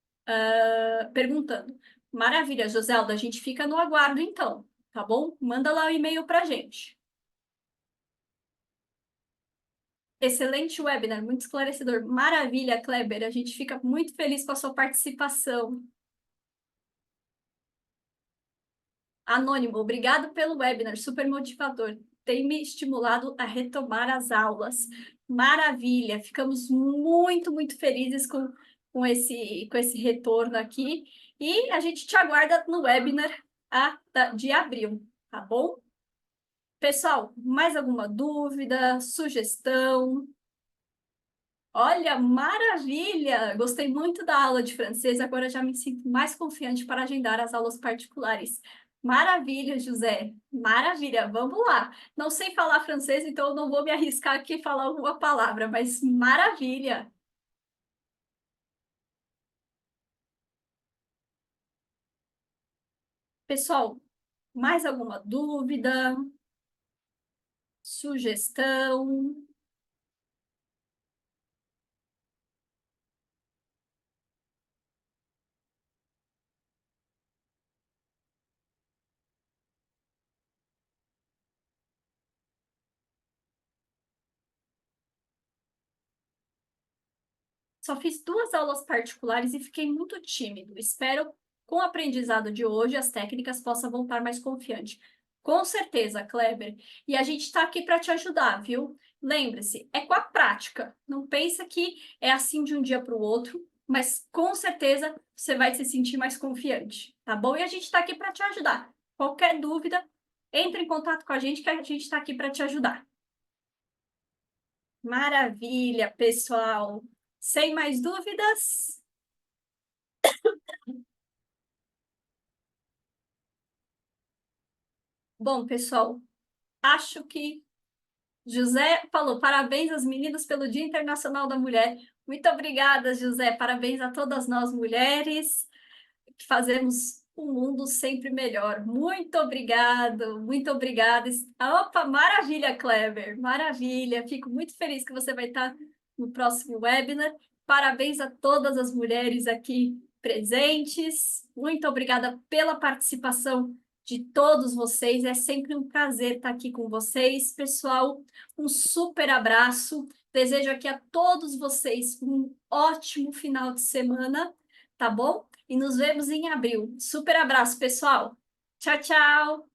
Maravilha, José Aldo, a gente fica no aguardo então, tá bom? Manda lá o e-mail para a gente. Excelente webinar, muito esclarecedor. Maravilha, Kleber. A gente fica muito feliz com a sua participação. Anônimo, obrigado pelo webinar, super motivador. Tem me estimulado a retomar as aulas. Maravilha, ficamos muito felizes com esse retorno aqui. E a gente te aguarda no webinar de abril, tá bom? Pessoal, mais alguma dúvida, sugestão? Olha, maravilha! Gostei muito da aula de francês, agora já me sinto mais confiante para agendar as aulas particulares. Maravilha, José! Maravilha! Vamos lá! Não sei falar francês, então eu não vou me arriscar aqui a falar alguma palavra, mas maravilha! Pessoal, mais alguma dúvida, sugestão? Só fiz 2 aulas particulares e fiquei muito tímido. Espero, com o aprendizado de hoje, as técnicas possa voltar mais confiante. Com certeza, Kleber. E a gente está aqui para te ajudar, viu? Lembre-se, é com a prática. Não pensa que é assim de um dia para o outro, mas com certeza você vai se sentir mais confiante, tá bom? E a gente está aqui para te ajudar. Qualquer dúvida, entre em contato com a gente que a gente está aqui para te ajudar. Maravilha, pessoal. Sem mais dúvidas? Bom, pessoal, acho que José falou, parabéns às meninas pelo Dia Internacional da Mulher. Muito obrigada, José. Parabéns a todas nós mulheres que fazemos um mundo sempre melhor. Muito obrigado, muito obrigada. Opa, maravilha, Kleber, maravilha. Fico muito feliz que você vai estar no próximo webinar. Parabéns a todas as mulheres aqui presentes. Muito obrigada pela participação de todos vocês. É sempre um prazer estar aqui com vocês, pessoal. Um super abraço. Desejo aqui a todos vocês um ótimo final de semana, tá bom? E nos vemos em abril. Super abraço, pessoal. Tchau, tchau.